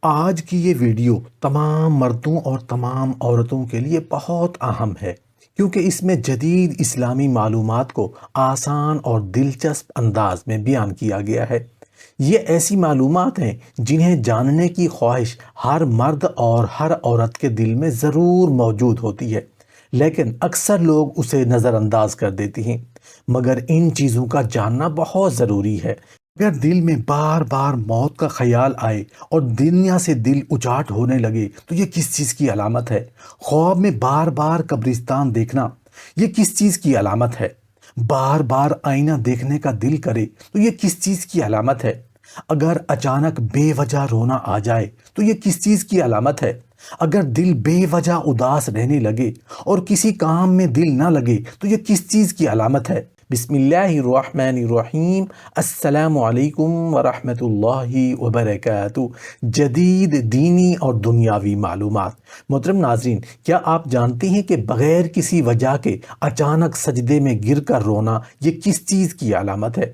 آج کی یہ ویڈیو تمام مردوں اور تمام عورتوں کے لیے بہت اہم ہے کیونکہ اس میں جدید اسلامی معلومات کو آسان اور دلچسپ انداز میں بیان کیا گیا ہے۔ یہ ایسی معلومات ہیں جنہیں جاننے کی خواہش ہر مرد اور ہر عورت کے دل میں ضرور موجود ہوتی ہے، لیکن اکثر لوگ اسے نظر انداز کر دیتے ہیں۔ مگر ان چیزوں کا جاننا بہت ضروری ہے۔ اگر دل میں بار بار موت کا خیال آئے اور دنیا سے دل اچاٹ ہونے لگے تو یہ کس چیز کی علامت ہے؟ خواب میں بار بار قبرستان دیکھنا، یہ کس چیز کی علامت ہے؟ بار بار آئینہ دیکھنے کا دل کرے تو یہ کس چیز کی علامت ہے؟ اگر اچانک بے وجہ رونا آ جائے تو یہ کس چیز کی علامت ہے؟ اگر دل بے وجہ اداس رہنے لگے اور کسی کام میں دل نہ لگے تو یہ کس چیز کی علامت ہے؟ بسم اللہ الرحمن الرحیم۔ السلام علیکم ورحمۃ اللہ وبرکاتہ۔ جدید دینی اور دنیاوی معلومات۔ محترم ناظرین، کیا آپ جانتے ہیں کہ بغیر کسی وجہ کے اچانک سجدے میں گر کر رونا یہ کس چیز کی علامت ہے؟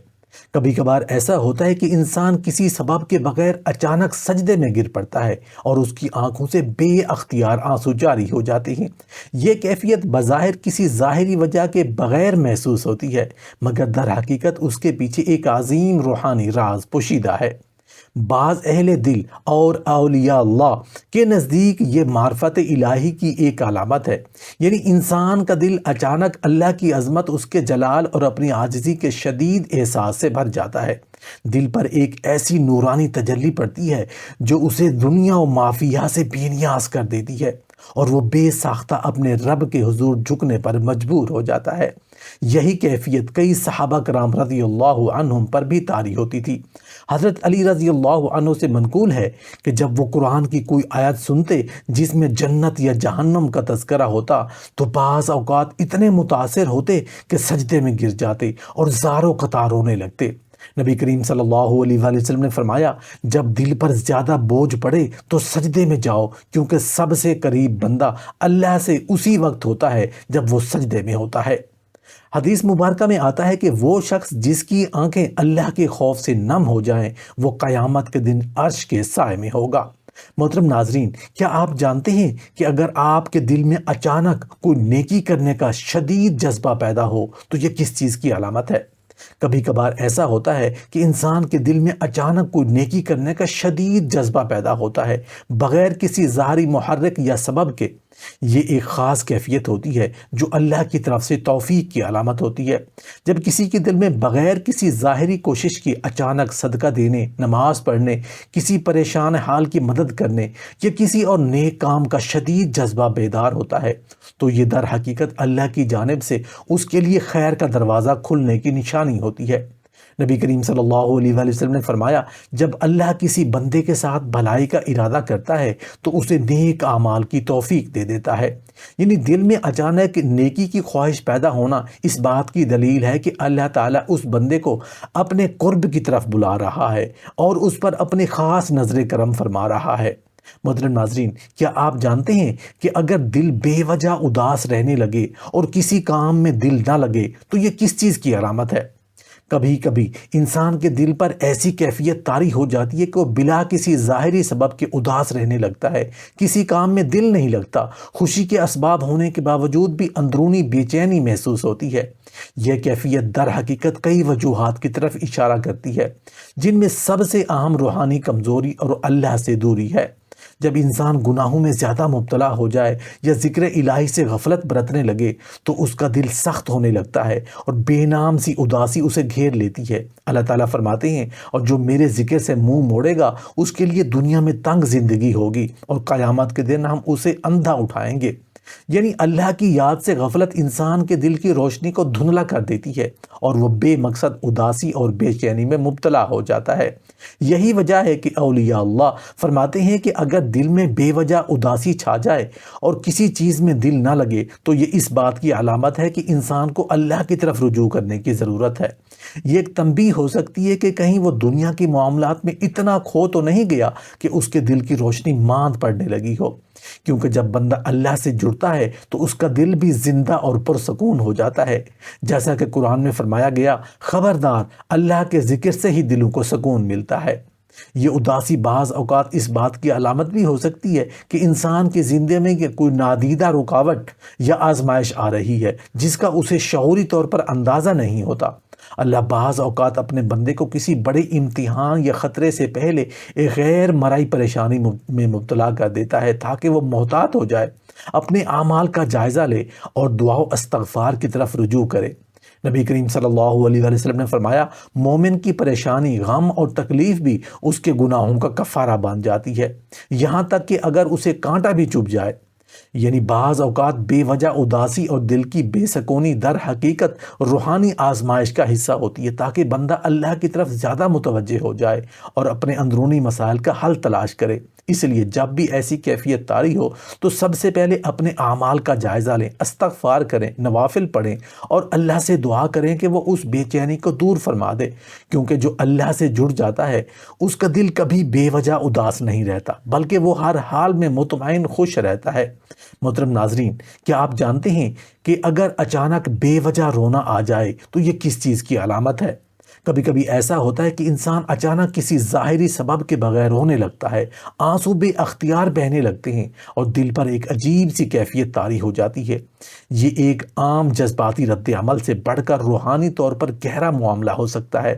کبھی کبھار ایسا ہوتا ہے کہ انسان کسی سبب کے بغیر اچانک سجدے میں گر پڑتا ہے اور اس کی آنکھوں سے بے اختیار آنسو جاری ہو جاتے ہیں۔ یہ کیفیت بظاہر کسی ظاہری وجہ کے بغیر محسوس ہوتی ہے، مگر در حقیقت اس کے پیچھے ایک عظیم روحانی راز پوشیدہ ہے۔ بعض اہل دل اور اولیاء اللہ کے نزدیک یہ معرفت الہی کی ایک علامت ہے، یعنی انسان کا دل اچانک اللہ کی عظمت، اس کے جلال اور اپنی عاجزی کے شدید احساس سے بھر جاتا ہے۔ دل پر ایک ایسی نورانی تجلی پڑتی ہے جو اسے دنیا و مافیہ سے بے نیاز کر دیتی ہے اور وہ بے ساختہ اپنے رب کے حضور جھکنے پر مجبور ہو جاتا ہے۔ یہی کیفیت کئی صحابہ کرام رضی اللہ عنہم پر بھی طاری ہوتی تھی۔ حضرت علی رضی اللہ عنہ سے منقول ہے کہ جب وہ قرآن کی کوئی آیت سنتے جس میں جنت یا جہنم کا تذکرہ ہوتا تو بعض اوقات اتنے متاثر ہوتے کہ سجدے میں گر جاتے اور زاروں قطار رونے لگتے۔ نبی کریم صلی اللہ علیہ وآلہ وسلم نے فرمایا، جب دل پر زیادہ بوجھ پڑے تو سجدے میں جاؤ، کیونکہ سب سے قریب بندہ اللہ سے اسی وقت ہوتا ہے جب وہ سجدے میں ہوتا ہے۔ حدیث مبارکہ میں آتا ہے کہ وہ شخص جس کی آنکھیں اللہ کے خوف سے نم ہو جائیں وہ قیامت کے دن عرش کے سائے میں ہوگا۔ محترم ناظرین، کیا آپ جانتے ہیں کہ اگر آپ کے دل میں اچانک کوئی نیکی کرنے کا شدید جذبہ پیدا ہو تو یہ کس چیز کی علامت ہے؟ کبھی کبھار ایسا ہوتا ہے کہ انسان کے دل میں اچانک کوئی نیکی کرنے کا شدید جذبہ پیدا ہوتا ہے بغیر کسی ظاہری محرک یا سبب کے۔ یہ ایک خاص کیفیت ہوتی ہے جو اللہ کی طرف سے توفیق کی علامت ہوتی ہے۔ جب کسی کے دل میں بغیر کسی ظاہری کوشش کی اچانک صدقہ دینے، نماز پڑھنے، کسی پریشان حال کی مدد کرنے یا کسی اور نیک کام کا شدید جذبہ بیدار ہوتا ہے تو یہ در حقیقت اللہ کی جانب سے اس کے لیے خیر کا دروازہ کھلنے کی نشانی ہوتی ہے۔ نبی کریم صلی اللہ علیہ وآلہ وسلم نے فرمایا، جب اللہ کسی بندے کے ساتھ بھلائی کا ارادہ کرتا ہے تو اسے نیک اعمال کی توفیق دے دیتا ہے۔ یعنی دل میں اچانک نیکی کی خواہش پیدا ہونا اس بات کی دلیل ہے کہ اللہ تعالیٰ اس بندے کو اپنے قرب کی طرف بلا رہا ہے اور اس پر اپنی خاص نظر کرم فرما رہا ہے۔ محترم ناظرین، کیا آپ جانتے ہیں کہ اگر دل بے وجہ اداس رہنے لگے اور کسی کام میں دل نہ لگے تو یہ کس چیز کی علامت ہے؟ کبھی کبھی انسان کے دل پر ایسی کیفیت طاری ہو جاتی ہے کہ وہ بلا کسی ظاہری سبب کے اداس رہنے لگتا ہے، کسی کام میں دل نہیں لگتا، خوشی کے اسباب ہونے کے باوجود بھی اندرونی بے چینی محسوس ہوتی ہے۔ یہ کیفیت در حقیقت کئی وجوہات کی طرف اشارہ کرتی ہے، جن میں سب سے اہم روحانی کمزوری اور اللہ سے دوری ہے۔ جب انسان گناہوں میں زیادہ مبتلا ہو جائے یا ذکر الہی سے غفلت برتنے لگے تو اس کا دل سخت ہونے لگتا ہے اور بے نام سی اداسی اسے گھیر لیتی ہے۔ اللہ تعالیٰ فرماتے ہیں، اور جو میرے ذکر سے منہ موڑے گا اس کے لیے دنیا میں تنگ زندگی ہوگی اور قیامت کے دن ہم اسے اندھا اٹھائیں گے۔ یعنی اللہ کی یاد سے غفلت انسان کے دل کی روشنی کو دھندلا کر دیتی ہے اور وہ بے مقصد اداسی اور بے چینی میں مبتلا ہو جاتا ہے۔ یہی وجہ ہے کہ اولیاء اللہ فرماتے ہیں کہ اگر دل میں بے وجہ اداسی چھا جائے اور کسی چیز میں دل نہ لگے تو یہ اس بات کی علامت ہے کہ انسان کو اللہ کی طرف رجوع کرنے کی ضرورت ہے۔ یہ ایک تنبیہ ہو سکتی ہے کہ کہیں وہ دنیا کے معاملات میں اتنا کھو تو نہیں گیا کہ اس کے دل کی روشنی ماند پڑنے لگی ہو، کیونکہ جب بندہ اللہ سے جڑتا ہے تو اس کا دل بھی زندہ اور پرسکون ہو جاتا ہے، جیسا کہ قرآن میں فرمایا گیا، خبردار اللہ کے ذکر سے ہی دلوں کو سکون ملتا ہے۔ یہ اداسی بعض اوقات اس بات کی علامت بھی ہو سکتی ہے کہ انسان کی زندگی میں کوئی نادیدہ رکاوٹ یا آزمائش آ رہی ہے جس کا اسے شعوری طور پر اندازہ نہیں ہوتا۔ اللہ بعض اوقات اپنے بندے کو کسی بڑے امتحان یا خطرے سے پہلے ایک غیر مرئی پریشانی میں مبتلا کر دیتا ہے تاکہ وہ محتاط ہو جائے، اپنے اعمال کا جائزہ لے اور دعا و استغفار کی طرف رجوع کرے۔ نبی کریم صلی اللہ علیہ وآلہ وسلم نے فرمایا، مومن کی پریشانی، غم اور تکلیف بھی اس کے گناہوں کا کفارہ بن جاتی ہے، یہاں تک کہ اگر اسے کانٹا بھی چبھ جائے۔ یعنی بعض اوقات بے وجہ اداسی اور دل کی بے سکونی در حقیقت روحانی آزمائش کا حصہ ہوتی ہے تاکہ بندہ اللہ کی طرف زیادہ متوجہ ہو جائے اور اپنے اندرونی مسائل کا حل تلاش کرے۔ اس لیے جب بھی ایسی کیفیت طاری ہو تو سب سے پہلے اپنے اعمال کا جائزہ لیں، استغفار کریں، نوافل پڑھیں اور اللہ سے دعا کریں کہ وہ اس بے چینی کو دور فرما دے، کیونکہ جو اللہ سے جڑ جاتا ہے اس کا دل کبھی بے وجہ اداس نہیں رہتا بلکہ وہ ہر حال میں مطمئن خوش رہتا ہے۔ محترم ناظرین، کیا آپ جانتے ہیں کہ اگر اچانک بے وجہ رونا آ جائے تو یہ کس چیز کی علامت ہے؟ کبھی کبھی ایسا ہوتا ہے کہ انسان اچانک کسی ظاہری سبب کے بغیر رونے لگتا ہے، آنسو بے اختیار بہنے لگتے ہیں اور دل پر ایک عجیب سی کیفیت طاری ہو جاتی ہے۔ یہ ایک عام جذباتی رد عمل سے بڑھ کر روحانی طور پر گہرا معاملہ ہو سکتا ہے۔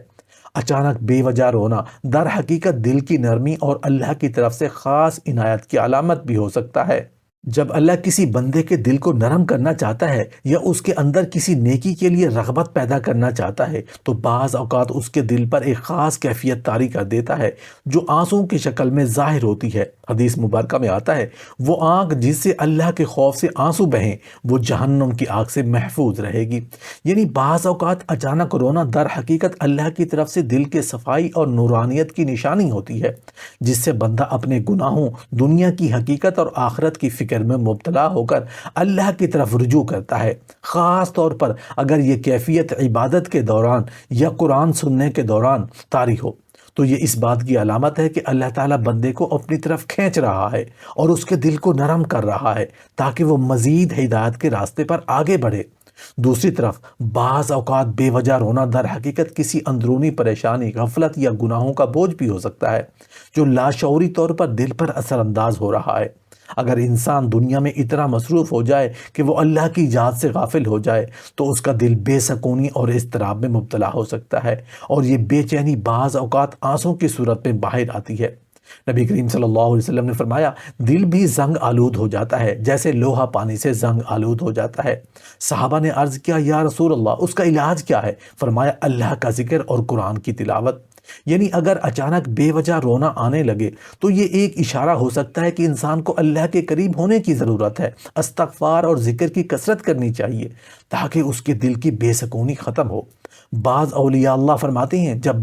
اچانک بے وجہ رونا در حقیقت دل کی نرمی اور اللہ کی طرف سے خاص عنایت کی علامت بھی ہو سکتا ہے۔ جب اللہ کسی بندے کے دل کو نرم کرنا چاہتا ہے یا اس کے اندر کسی نیکی کے لیے رغبت پیدا کرنا چاہتا ہے تو بعض اوقات اس کے دل پر ایک خاص کیفیت طاری کر دیتا ہے جو آنسوں کی شکل میں ظاہر ہوتی ہے۔ حدیث مبارکہ میں آتا ہے، وہ آنکھ جس سے اللہ کے خوف سے آنسو بہیں وہ جہنم کی آگ سے محفوظ رہے گی۔ یعنی بعض اوقات اچانک رونا در حقیقت اللہ کی طرف سے دل کے صفائی اور نورانیت کی نشانی ہوتی ہے، جس سے بندہ اپنے گناہوں، دنیا کی حقیقت اور آخرت کی فکر میں مبتلا ہو کر اللہ کی طرف رجوع کرتا ہے۔ خاص طور پر اگر یہ کیفیت عبادت کے دوران یا قرآن سننے کے دوران طاری ہو تو یہ اس بات کی علامت ہے کہ اللہ تعالیٰ بندے کو اپنی طرف کھینچ رہا ہے اور اس کے دل کو نرم کر رہا ہے تاکہ وہ مزید ہدایت کے راستے پر آگے بڑھے۔ دوسری طرف بعض اوقات بے وجہ رونا در حقیقت کسی اندرونی پریشانی، غفلت یا گناہوں کا بوجھ بھی ہو سکتا ہے جو لاشعوری طور پر دل پر اثر انداز ہو رہا ہے۔ اگر انسان دنیا میں اتنا مصروف ہو جائے کہ وہ اللہ کی یاد سے غافل ہو جائے تو اس کا دل بے سکونی اور اضطراب میں مبتلا ہو سکتا ہے، اور یہ بے چینی بعض اوقات آنسوں کی صورت میں باہر آتی ہے۔ نبی کریم صلی اللہ علیہ وسلم نے فرمایا، دل بھی زنگ آلود ہو جاتا ہے جیسے لوہا پانی سے زنگ آلود ہو جاتا ہے۔ صحابہ نے عرض کیا، یا رسول اللہ، اس کا علاج کیا ہے؟ فرمایا، اللہ کا ذکر اور قرآن کی تلاوت۔ یعنی اگر اچانک بے وجہ رونا آنے لگے تو یہ ایک اشارہ ہو سکتا ہے کہ انسان کو اللہ کے قریب ہونے کی ضرورت ہے، استغفار اور ذکر کی کثرت کرنی چاہیے تاکہ اس کے دل کی بے سکونی ختم ہو۔ بعض اولیاء اللہ فرماتے ہیں، جب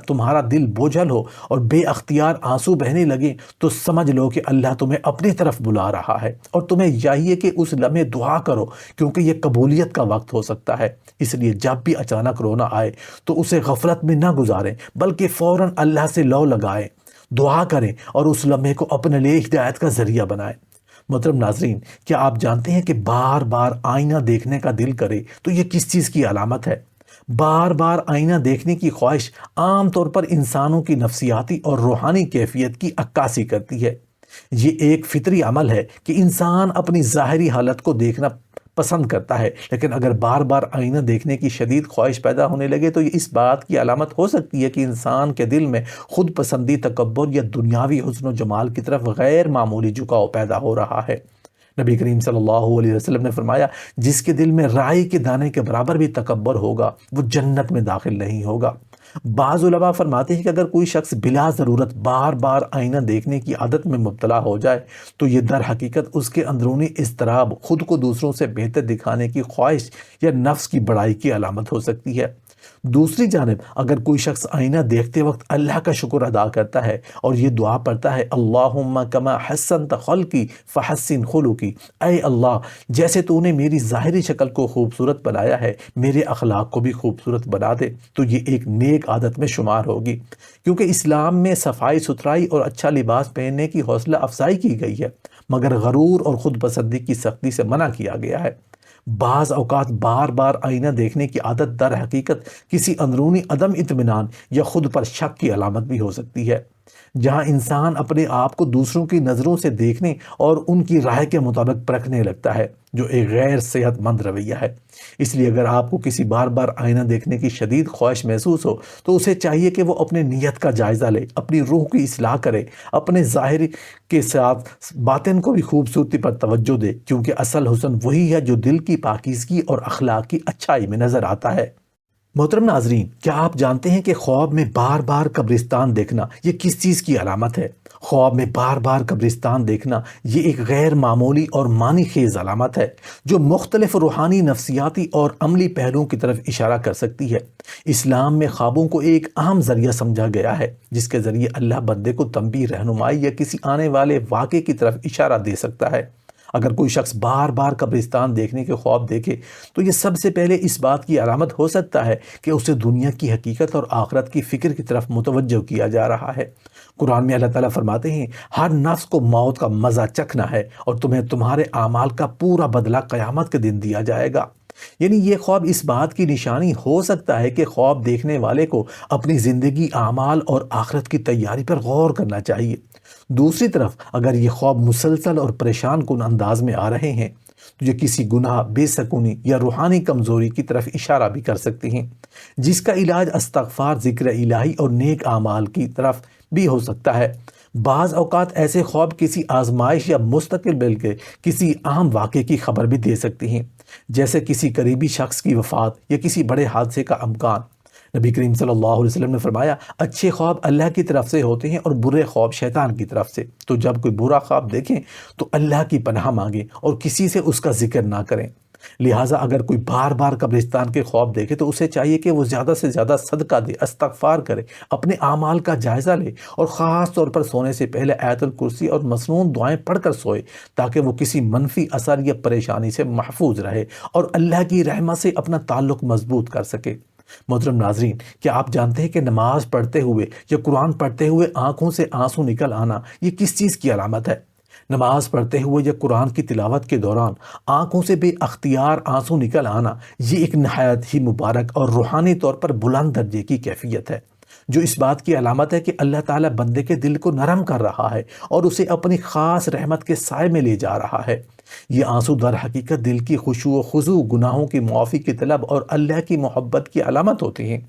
تمہارا دل بوجھل ہو اور بے اختیار آنسو بہنے لگے تو سمجھ لو کہ اللہ تمہیں اپنی طرف بلا رہا ہے اور تمہیں چاہیے کہ اس لمحے دعا کرو، کیونکہ یہ قبولیت کا وقت ہو سکتا ہے۔ اس لیے جب بھی اچانک رونا آئے تو اسے غفلت میں نہ گزاریں بلکہ فوراً اللہ سے لو لگائیں، دعا کریں اور اس لمحے کو اپنے لیے ہدایت کا ذریعہ بنائیں۔ محترم ناظرین، کیا آپ جانتے ہیں کہ بار بار آئینہ دیکھنے کا دل کرے تو یہ کس چیز کی علامت ہے؟ بار بار آئینہ دیکھنے کی خواہش عام طور پر انسانوں کی نفسیاتی اور روحانی کیفیت کی عکاسی کرتی ہے۔ یہ ایک فطری عمل ہے کہ انسان اپنی ظاہری حالت کو دیکھنا پسند کرتا ہے، لیکن اگر بار بار آئینہ دیکھنے کی شدید خواہش پیدا ہونے لگے تو یہ اس بات کی علامت ہو سکتی ہے کہ انسان کے دل میں خود پسندی، تکبر یا دنیاوی حسن و جمال کی طرف غیر معمولی جھکاؤ پیدا ہو رہا ہے۔ نبی کریم صلی اللہ علیہ وسلم نے فرمایا، جس کے دل میں رائی کے دانے کے برابر بھی تکبر ہوگا وہ جنت میں داخل نہیں ہوگا۔ بعض علماء فرماتے ہیں کہ اگر کوئی شخص بلا ضرورت بار بار آئینہ دیکھنے کی عادت میں مبتلا ہو جائے تو یہ در حقیقت اس کے اندرونی اضطراب، خود کو دوسروں سے بہتر دکھانے کی خواہش یا نفس کی بڑائی کی علامت ہو سکتی ہے۔ دوسری جانب اگر کوئی شخص آئینہ دیکھتے وقت اللہ کا شکر ادا کرتا ہے اور یہ دعا پڑھتا ہے، اللہم کما حسنت خلقی فحسن خلقی، اے اللہ جیسے تو نے میری ظاہری شکل کو خوبصورت بنایا ہے میرے اخلاق کو بھی خوبصورت بنا دے، تو یہ ایک نیک عادت میں شمار ہوگی، کیونکہ اسلام میں صفائی ستھرائی اور اچھا لباس پہننے کی حوصلہ افزائی کی گئی ہے، مگر غرور اور خود پسندی کی سختی سے منع کیا گیا ہے۔ بعض اوقات بار بار آئینہ دیکھنے کی عادت در حقیقت کسی اندرونی عدم اطمینان یا خود پر شک کی علامت بھی ہو سکتی ہے۔ جہاں انسان اپنے آپ کو دوسروں کی نظروں سے دیکھنے اور ان کی رائے کے مطابق پرکھنے لگتا ہے، جو ایک غیر صحت مند رویہ ہے۔ اس لیے اگر آپ کو کسی بار بار آئینہ دیکھنے کی شدید خواہش محسوس ہو تو اسے چاہیے کہ وہ اپنے نیت کا جائزہ لے، اپنی روح کی اصلاح کرے، اپنے ظاہر کے ساتھ باطن کو بھی خوبصورتی پر توجہ دے، کیونکہ اصل حسن وہی ہے جو دل کی پاکیزگی اور اخلاق کی اچھائی میں نظر آتا ہے۔ محترم ناظرین، کیا آپ جانتے ہیں کہ خواب میں بار بار قبرستان دیکھنا یہ کس چیز کی علامت ہے؟ خواب میں بار بار قبرستان دیکھنا یہ ایک غیر معمولی اور معنی خیز علامت ہے جو مختلف روحانی، نفسیاتی اور عملی پہلوؤں کی طرف اشارہ کر سکتی ہے۔ اسلام میں خوابوں کو ایک اہم ذریعہ سمجھا گیا ہے جس کے ذریعے اللہ بندے کو تنبیہ، رہنمائی یا کسی آنے والے واقعے کی طرف اشارہ دے سکتا ہے۔ اگر کوئی شخص بار بار قبرستان دیکھنے کے خواب دیکھے تو یہ سب سے پہلے اس بات کی علامت ہو سکتا ہے کہ اسے دنیا کی حقیقت اور آخرت کی فکر کی طرف متوجہ کیا جا رہا ہے۔ قرآن میں اللہ تعالیٰ فرماتے ہیں، ہر نفس کو موت کا مزہ چکھنا ہے اور تمہیں تمہارے اعمال کا پورا بدلہ قیامت کے دن دیا جائے گا۔ یعنی یہ خواب اس بات کی نشانی ہو سکتا ہے کہ خواب دیکھنے والے کو اپنی زندگی، اعمال اور آخرت کی تیاری پر غور کرنا چاہیے۔ دوسری طرف اگر یہ خواب مسلسل اور پریشان کن انداز میں آ رہے ہیں تو یہ کسی گناہ، بے سکونی یا روحانی کمزوری کی طرف اشارہ بھی کر سکتے ہیں، جس کا علاج استغفار، ذکر الہی اور نیک اعمال کی طرف بھی ہو سکتا ہے۔ بعض اوقات ایسے خواب کسی آزمائش یا مستقبل کے کسی اہم واقعے کی خبر بھی دے سکتی ہیں، جیسے کسی قریبی شخص کی وفات یا کسی بڑے حادثے کا امکان۔ نبی کریم صلی اللہ علیہ وسلم نے فرمایا، اچھے خواب اللہ کی طرف سے ہوتے ہیں اور برے خواب شیطان کی طرف سے۔ تو جب کوئی برا خواب دیکھیں تو اللہ کی پناہ مانگیں اور کسی سے اس کا ذکر نہ کریں۔ لہٰذا اگر کوئی بار بار قبرستان کے خواب دیکھے تو اسے چاہیے کہ وہ زیادہ سے زیادہ صدقہ دے، استغفار کرے، اپنے اعمال کا جائزہ لے اور خاص طور پر سونے سے پہلے آیت الکرسی اور مسنون دعائیں پڑھ کر سوئے، تاکہ وہ کسی منفی اثر یا پریشانی سے محفوظ رہے اور اللہ کی رحمت سے اپنا تعلق مضبوط کر سکے۔ محترم ناظرین، کیا آپ جانتے ہیں کہ نماز پڑھتے ہوئے یا قرآن پڑھتے ہوئے آنکھوں سے آنسو نکل آنا یہ کس چیز کی علامت ہے؟ نماز پڑھتے ہوئے یا قرآن کی تلاوت کے دوران آنکھوں سے بے اختیار آنسو نکل آنا یہ ایک نہایت ہی مبارک اور روحانی طور پر بلند درجے کی کیفیت ہے، جو اس بات کی علامت ہے کہ اللہ تعالیٰ بندے کے دل کو نرم کر رہا ہے اور اسے اپنی خاص رحمت کے سائے میں لے جا رہا ہے۔ یہ آنسو در حقیقت دل کی خشوع و خضوع، گناہوں کی معافی کی طلب اور اللہ کی محبت کی علامت ہوتی ہیں۔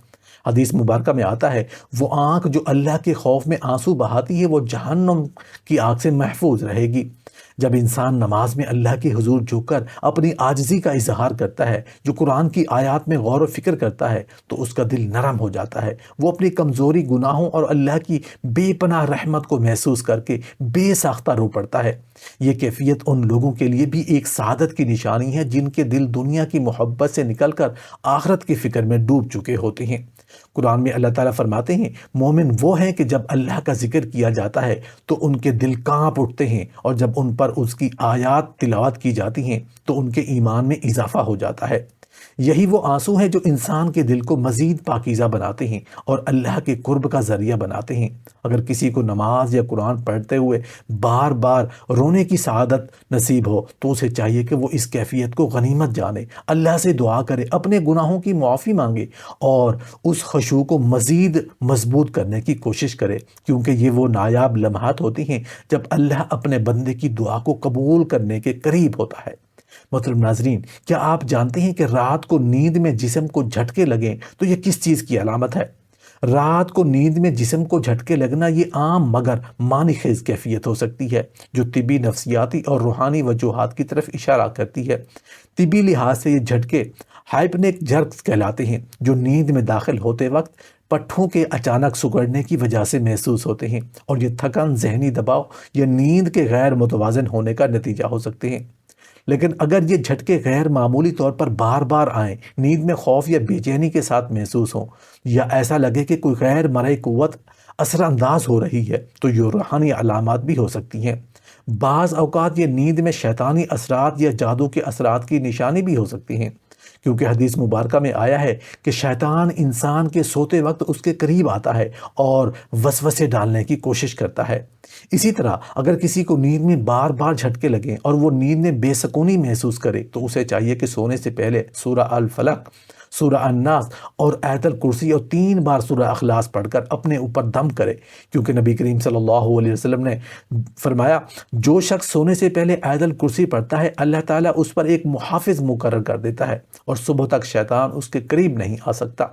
حدیث مبارکہ میں آتا ہے، وہ آنکھ جو اللہ کے خوف میں آنسو بہاتی ہے وہ جہنم کی آگ سے محفوظ رہے گی۔ جب انسان نماز میں اللہ کے حضور جھک کر اپنی عاجزی کا اظہار کرتا ہے، جو قرآن کی آیات میں غور و فکر کرتا ہے، تو اس کا دل نرم ہو جاتا ہے۔ وہ اپنی کمزوری، گناہوں اور اللہ کی بے پناہ رحمت کو محسوس کر کے بے ساختہ رو پڑتا ہے۔ یہ کیفیت ان لوگوں کے لیے بھی ایک سعادت کی نشانی ہے جن کے دل دنیا کی محبت سے نکل کر آخرت کی فکر میں ڈوب چکے ہوتے ہیں۔ قرآن میں اللہ تعالیٰ فرماتے ہیں، مومن وہ ہیں کہ جب اللہ کا ذکر کیا جاتا ہے تو ان کے دل کانپ اٹھتے ہیں، اور جب ان پر اس کی آیات تلاوت کی جاتی ہیں تو ان کے ایمان میں اضافہ ہو جاتا ہے۔ یہی وہ آنسو ہیں جو انسان کے دل کو مزید پاکیزہ بناتے ہیں اور اللہ کے قرب کا ذریعہ بناتے ہیں۔ اگر کسی کو نماز یا قرآن پڑھتے ہوئے بار بار رونے کی سعادت نصیب ہو تو اسے چاہیے کہ وہ اس کیفیت کو غنیمت جانے، اللہ سے دعا کرے، اپنے گناہوں کی معافی مانگے اور اس خشوع کو مزید مضبوط کرنے کی کوشش کرے، کیونکہ یہ وہ نایاب لمحات ہوتی ہیں جب اللہ اپنے بندے کی دعا کو قبول کرنے کے قریب ہوتا ہے۔ محترم ناظرین، کیا آپ جانتے ہیں کہ رات کو نیند میں جسم کو جھٹکے لگیں تو یہ کس چیز کی علامت ہے؟ رات کو نیند میں جسم کو جھٹکے لگنا یہ عام مگر معنی خیز کیفیت ہو سکتی ہے جو طبی، نفسیاتی اور روحانی وجوہات کی طرف اشارہ کرتی ہے۔ طبی لحاظ سے یہ جھٹکے ہائپنک جرکس کہلاتے ہیں، جو نیند میں داخل ہوتے وقت پٹھوں کے اچانک سکڑنے کی وجہ سے محسوس ہوتے ہیں، اور یہ تھکن، ذہنی دباؤ یا نیند کے غیر متوازن ہونے کا نتیجہ ہو سکتے ہیں۔ لیکن اگر یہ جھٹکے غیر معمولی طور پر بار بار آئیں، نیند میں خوف یا بے چینی کے ساتھ محسوس ہوں، یا ایسا لگے کہ کوئی غیر مرئی قوت اثر انداز ہو رہی ہے، تو یہ روحانی علامات بھی ہو سکتی ہیں۔ بعض اوقات یہ نیند میں شیطانی اثرات یا جادو کے اثرات کی نشانی بھی ہو سکتی ہیں، کیونکہ حدیث مبارکہ میں آیا ہے کہ شیطان انسان کے سوتے وقت اس کے قریب آتا ہے اور وسوسے ڈالنے کی کوشش کرتا ہے۔ اسی طرح اگر کسی کو نیند میں بار بار جھٹکے لگیں اور وہ نیند میں بے سکونی محسوس کرے تو اسے چاہیے کہ سونے سے پہلے سورہ الفلق، سورہ الناس اور آیت الکرسی اور 3 بار سورہ اخلاص پڑھ کر اپنے اوپر دم کرے، کیونکہ نبی کریم صلی اللہ علیہ وسلم نے فرمایا جو شخص سونے سے پہلے آیت الکرسی پڑھتا ہے اللہ تعالیٰ اس پر ایک محافظ مقرر کر دیتا ہے اور صبح تک شیطان اس کے قریب نہیں آ سکتا۔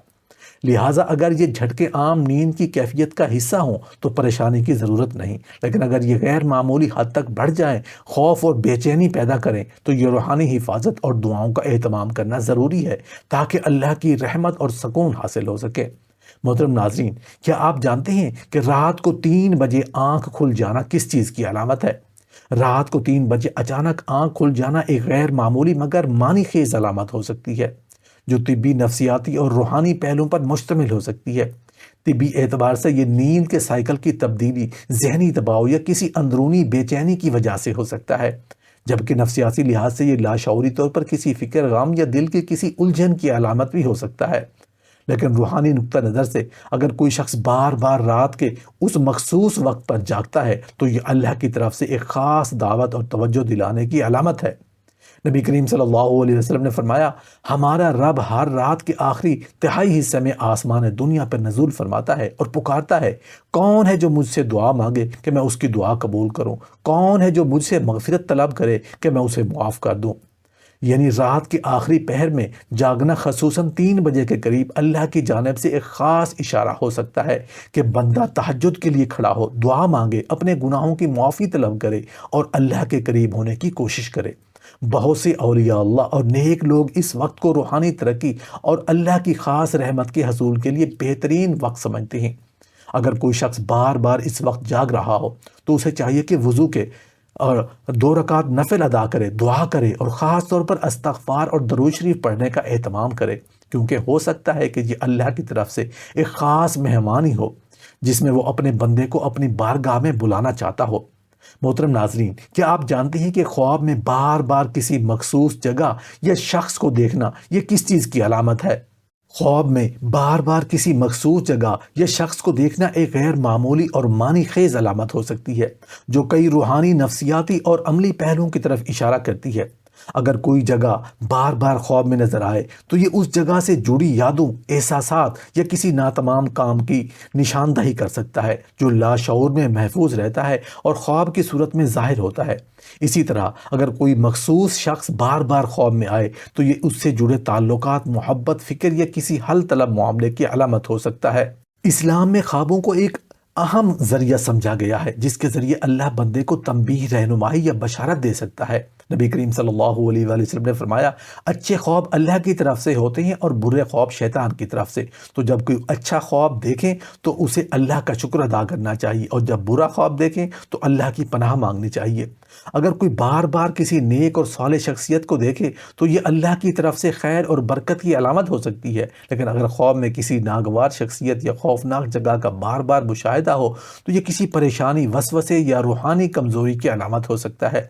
لہٰذا اگر یہ جھٹکے عام نیند کی کیفیت کا حصہ ہوں تو پریشانی کی ضرورت نہیں، لیکن اگر یہ غیر معمولی حد تک بڑھ جائیں، خوف اور بے چینی پیدا کریں، تو یہ روحانی حفاظت اور دعاؤں کا اہتمام کرنا ضروری ہے تاکہ اللہ کی رحمت اور سکون حاصل ہو سکے۔ محترم ناظرین، کیا آپ جانتے ہیں کہ رات کو 3 بجے آنکھ کھل جانا کس چیز کی علامت ہے؟ رات کو 3 بجے اچانک آنکھ کھل جانا ایک غیر معمولی مگر معنی خیز علامت ہو سکتی ہے، جو طبی، نفسیاتی اور روحانی پہلوؤں پر مشتمل ہو سکتی ہے۔ طبی اعتبار سے یہ نیند کے سائیکل کی تبدیلی ذہنی دباؤ یا کسی اندرونی بے چینی کی وجہ سے ہو سکتا ہے، جبکہ نفسیاتی لحاظ سے یہ لاشعوری طور پر کسی فکر، غم یا دل کی کسی الجھن کی علامت بھی ہو سکتا ہے۔ لیکن روحانی نقطہ نظر سے اگر کوئی شخص بار بار رات کے اس مخصوص وقت پر جاگتا ہے تو یہ اللہ کی طرف سے ایک خاص دعوت اور توجہ دلانے کی علامت ہے۔ نبی کریم صلی اللہ علیہ وسلم نے فرمایا، ہمارا رب ہر رات کے آخری تہائی حصے میں آسمان دنیا پر نزول فرماتا ہے اور پکارتا ہے، کون ہے جو مجھ سے دعا مانگے کہ میں اس کی دعا قبول کروں؟ کون ہے جو مجھ سے مغفرت طلب کرے کہ میں اسے معاف کر دوں؟ یعنی رات کے آخری پہر میں جاگنا خصوصاً 3 بجے کے قریب اللہ کی جانب سے ایک خاص اشارہ ہو سکتا ہے کہ بندہ تہجد کے لیے کھڑا ہو، دعا مانگے، اپنے گناہوں کی معافی طلب کرے اور اللہ کے قریب ہونے کی کوشش کرے۔ بہت سے اولیاء اللہ اور نیک لوگ اس وقت کو روحانی ترقی اور اللہ کی خاص رحمت کے حصول کے لیے بہترین وقت سمجھتے ہیں۔ اگر کوئی شخص بار بار اس وقت جاگ رہا ہو تو اسے چاہیے کہ وضو کے اور 2 رکعت نفل ادا کرے، دعا کرے اور خاص طور پر استغفار اور درود شریف پڑھنے کا اہتمام کرے، کیونکہ ہو سکتا ہے کہ یہ اللہ کی طرف سے ایک خاص مہمانی ہو جس میں وہ اپنے بندے کو اپنی بارگاہ میں بلانا چاہتا ہو۔ محترم ناظرین، کیا آپ جانتے ہیں کہ خواب میں بار بار کسی مخصوص جگہ یا شخص کو دیکھنا یہ کس چیز کی علامت ہے؟ خواب میں بار بار کسی مخصوص جگہ یا شخص کو دیکھنا ایک غیر معمولی اور معنی خیز علامت ہو سکتی ہے، جو کئی روحانی، نفسیاتی اور عملی پہلوؤں کی طرف اشارہ کرتی ہے۔ اگر کوئی جگہ بار بار خواب میں نظر آئے تو یہ اس جگہ سے جڑی یادوں، احساسات یا کسی ناتمام کام کی نشاندہی کر سکتا ہے جو لاشعور میں محفوظ رہتا ہے اور خواب کی صورت میں ظاہر ہوتا ہے۔ اسی طرح اگر کوئی مخصوص شخص بار بار خواب میں آئے تو یہ اس سے جڑے تعلقات، محبت، فکر یا کسی حل طلب معاملے کی علامت ہو سکتا ہے۔ اسلام میں خوابوں کو ایک اہم ذریعہ سمجھا گیا ہے جس کے ذریعے اللہ بندے کو تنبیہ، رہنمائی یا بشارت دے سکتا ہے۔ نبی کریم صلی اللہ علیہ وآلہ وسلم نے فرمایا، اچھے خواب اللہ کی طرف سے ہوتے ہیں اور برے خواب شیطان کی طرف سے، تو جب کوئی اچھا خواب دیکھیں تو اسے اللہ کا شکر ادا کرنا چاہیے اور جب برا خواب دیکھیں تو اللہ کی پناہ مانگنی چاہیے۔ اگر کوئی بار بار کسی نیک اور صالح شخصیت کو دیکھے تو یہ اللہ کی طرف سے خیر اور برکت کی علامت ہو سکتی ہے، لیکن اگر خواب میں کسی ناگوار شخصیت یا خوفناک جگہ کا بار بار مشاہدہ ہو تو یہ کسی پریشانی، وسوسے یا روحانی کمزوری کی علامت ہو سکتا ہے،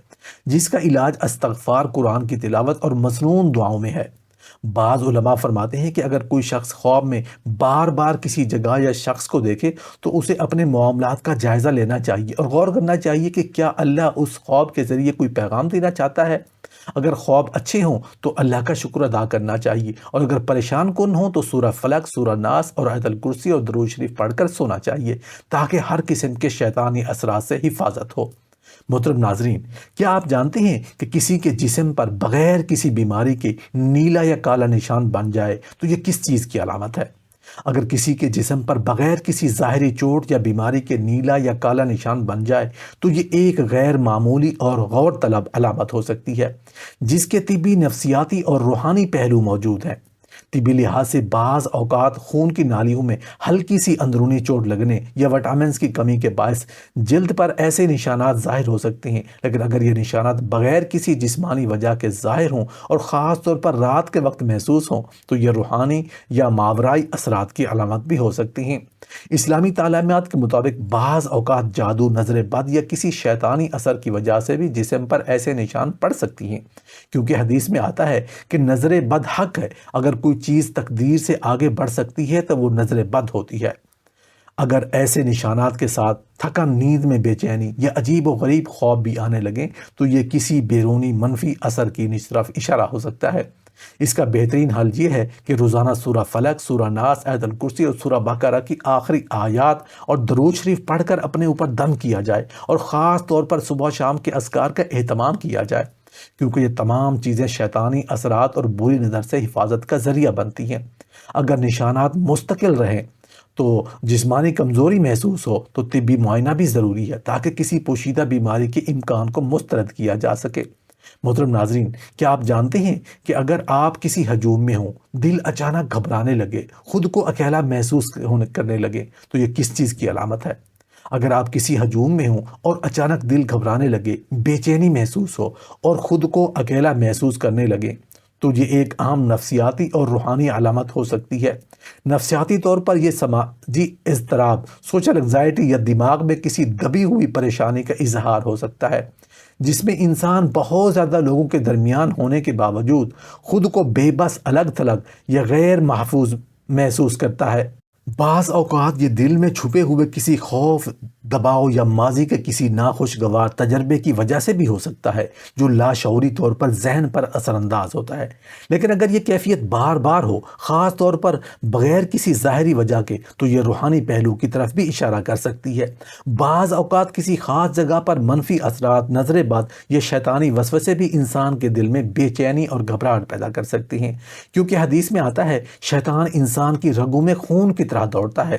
جس کا علاج استغفار، قرآن کی تلاوت اور مسنون دعاؤں میں ہے۔ بعض علماء فرماتے ہیں کہ اگر کوئی شخص خواب میں بار بار کسی جگہ یا شخص کو دیکھے تو اسے اپنے معاملات کا جائزہ لینا چاہیے اور غور کرنا چاہیے کہ کیا اللہ اس خواب کے ذریعے کوئی پیغام دینا چاہتا ہے۔ اگر خواب اچھے ہوں تو اللہ کا شکر ادا کرنا چاہیے، اور اگر پریشان کن ہوں تو سورہ فلق، سورہ ناس اور آیت الکرسی اور درود شریف پڑھ کر سونا چاہیے تاکہ ہر قسم کے شیطانی اثرات سے حفاظت ہو۔ محترم ناظرین، کیا آپ جانتے ہیں کہ کسی کے جسم پر بغیر کسی بیماری کے نیلا یا کالا نشان بن جائے تو یہ کس چیز کی علامت ہے؟ اگر کسی کے جسم پر بغیر کسی ظاہری چوٹ یا بیماری کے نیلا یا کالا نشان بن جائے تو یہ ایک غیر معمولی اور غور طلب علامت ہو سکتی ہے جس کے طبی، نفسیاتی اور روحانی پہلو موجود ہیں۔ طبی لحاظ سے بعض اوقات خون کی نالیوں میں ہلکی سی اندرونی چوٹ لگنے یا وٹامنز کی کمی کے باعث جلد پر ایسے نشانات ظاہر ہو سکتے ہیں، لیکن اگر یہ نشانات بغیر کسی جسمانی وجہ کے ظاہر ہوں اور خاص طور پر رات کے وقت محسوس ہوں تو یہ روحانی یا ماورائی اثرات کی علامت بھی ہو سکتی ہیں۔ اسلامی تعلیمات کے مطابق بعض اوقات جادو، نظر بد یا کسی شیطانی اثر کی وجہ سے بھی جسم پر ایسے نشان پڑ سکتی ہیں، کیونکہ حدیث میں آتا ہے کہ نظر بد حق ہے، اگر کوئی چیز تقدیر سے آگے بڑھ سکتی ہے تو وہ نظر بد ہوتی ہے۔ اگر ایسے نشانات کے ساتھ تھکن، نیند میں بے چینی یا عجیب و غریب خواب بھی آنے لگیں تو یہ کسی بیرونی منفی اثر کی طرف اشارہ ہو سکتا ہے۔ اس کا بہترین حل یہ ہے کہ روزانہ سورہ فلق، سورہ ناس، آیت الکرسی اور سورہ بقرہ کی آخری آیات اور درود شریف پڑھ کر اپنے اوپر دم کیا جائے، اور خاص طور پر صبح شام کے اذکار کا اہتمام کیا جائے، کیونکہ یہ تمام چیزیں شیطانی اثرات اور بری نظر سے حفاظت کا ذریعہ بنتی ہیں۔ اگر نشانات مستقل رہیں تو جسمانی کمزوری محسوس ہو تو طبی معائنہ بھی ضروری ہے تاکہ کسی پوشیدہ بیماری کے امکان کو مسترد کیا جا سکے۔ محترم ناظرین، کیا آپ جانتے ہیں کہ اگر آپ کسی ہجوم میں ہوں، دل اچانک گھبرانے لگے، خود کو اکیلا محسوس کرنے لگے، تو یہ کس چیز کی علامت ہے؟ اگر آپ کسی ہجوم میں ہوں اور اچانک دل گھبرانے لگے، بے چینی محسوس ہو اور خود کو اکیلا محسوس کرنے لگے، تو یہ ایک عام نفسیاتی اور روحانی علامت ہو سکتی ہے۔ نفسیاتی طور پر یہ سماجی اضطراب، سوشل انگزائٹی یا دماغ میں کسی دبی ہوئی پریشانی کا اظہار ہو سکتا ہے، جس میں انسان بہت زیادہ لوگوں کے درمیان ہونے کے باوجود خود کو بے بس، الگ تھلگ یا غیر محفوظ محسوس کرتا ہے۔ بعض اوقات یہ دل میں چھپے ہوئے کسی خوف، دباؤ یا ماضی کے کسی ناخوشگوار تجربے کی وجہ سے بھی ہو سکتا ہے، جو لاشعوری طور پر ذہن پر اثر انداز ہوتا ہے۔ لیکن اگر یہ کیفیت بار بار ہو، خاص طور پر بغیر کسی ظاہری وجہ کے، تو یہ روحانی پہلو کی طرف بھی اشارہ کر سکتی ہے۔ بعض اوقات کسی خاص جگہ پر منفی اثرات، نظر بد یا شیطانی وسوسے بھی انسان کے دل میں بے چینی اور گھبراہٹ پیدا کر سکتے ہیں، کیونکہ حدیث میں آتا ہے شیطان انسان کی رگوں میں خون کی طرح دوڑتا ہے۔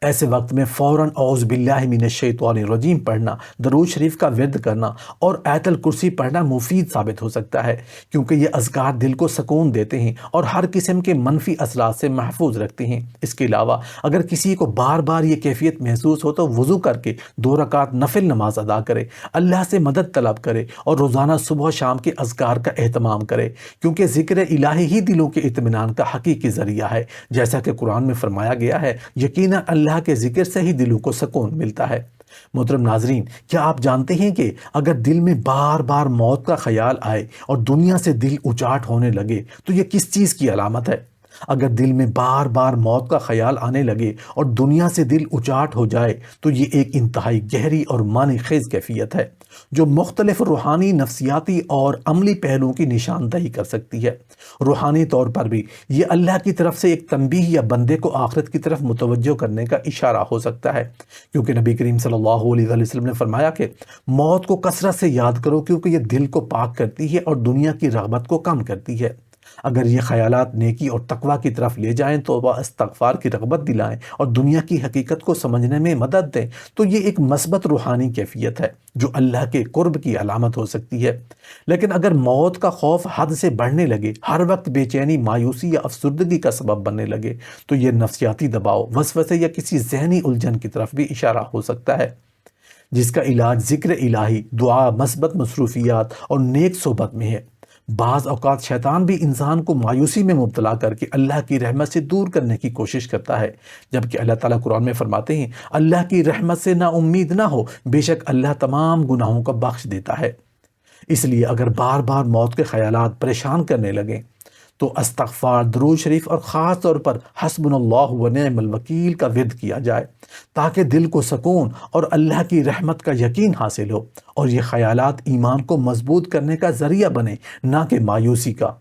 ایسے وقت میں فوراً اعوذ باللہ من الشیطان الرجیم پڑھنا، درود شریف کا ورد کرنا اور آیت الکرسی پڑھنا مفید ثابت ہو سکتا ہے، کیونکہ یہ اذکار دل کو سکون دیتے ہیں اور ہر قسم کے منفی اثرات سے محفوظ رکھتے ہیں۔ اس کے علاوہ اگر کسی کو بار بار یہ کیفیت محسوس ہو تو وضو کر کے 2 رکعت نفل نماز ادا کرے، اللہ سے مدد طلب کرے اور روزانہ صبح و شام کے اذکار کا اہتمام کرے، کیونکہ ذکر الہی ہی دلوں کے اطمینان کا حقیقی ذریعہ ہے، جیسا کہ قرآن میں فرمایا گیا ہے، یقیناً اللہ کے ذکر سے ہی دلوں کو سکون ملتا ہے۔ محترم ناظرین، کیا آپ جانتے ہیں کہ اگر دل میں بار بار موت کا خیال آئے اور دنیا سے دل اچاٹ ہونے لگے تو یہ کس چیز کی علامت ہے؟ اگر دل میں بار بار موت کا خیال آنے لگے اور دنیا سے دل اچاٹ ہو جائے تو یہ ایک انتہائی گہری اور معنی خیز کیفیت ہے، جو مختلف روحانی، نفسیاتی اور عملی پہلوؤں کی نشاندہی کر سکتی ہے۔ روحانی طور پر بھی یہ اللہ کی طرف سے ایک تنبیہ یا بندے کو آخرت کی طرف متوجہ کرنے کا اشارہ ہو سکتا ہے، کیونکہ نبی کریم صلی اللہ علیہ وسلم نے فرمایا کہ موت کو کثرت سے یاد کرو، کیونکہ یہ دل کو پاک کرتی ہے اور دنیا کی رغبت کو کم کرتی ہے۔ اگر یہ خیالات نیکی اور تقوی کی طرف لے جائیں تو وہ استغفار کی رغبت دلائیں اور دنیا کی حقیقت کو سمجھنے میں مدد دیں، تو یہ ایک مثبت روحانی کیفیت ہے جو اللہ کے قرب کی علامت ہو سکتی ہے۔ لیکن اگر موت کا خوف حد سے بڑھنے لگے، ہر وقت بے چینی، مایوسی یا افسردگی کا سبب بننے لگے، تو یہ نفسیاتی دباؤ، وسوسے یا کسی ذہنی الجھن کی طرف بھی اشارہ ہو سکتا ہے، جس کا علاج ذکر الہی، دعا، مثبت مصروفیات اور نیک صحبت میں ہے۔ بعض اوقات شیطان بھی انسان کو مایوسی میں مبتلا کر کے اللہ کی رحمت سے دور کرنے کی کوشش کرتا ہے، جبکہ اللہ تعالیٰ قرآن میں فرماتے ہیں اللہ کی رحمت سے نا امید نہ ہو، بے شک اللہ تمام گناہوں کو بخش دیتا ہے۔ اس لیے اگر بار بار موت کے خیالات پریشان کرنے لگیں تو استغفار، درود شریف اور خاص طور پر حسبنا اللہ و نعم الوکیل کا ورد کیا جائے، تاکہ دل کو سکون اور اللہ کی رحمت کا یقین حاصل ہو اور یہ خیالات ایمان کو مضبوط کرنے کا ذریعہ بنے، نہ کہ مایوسی کا۔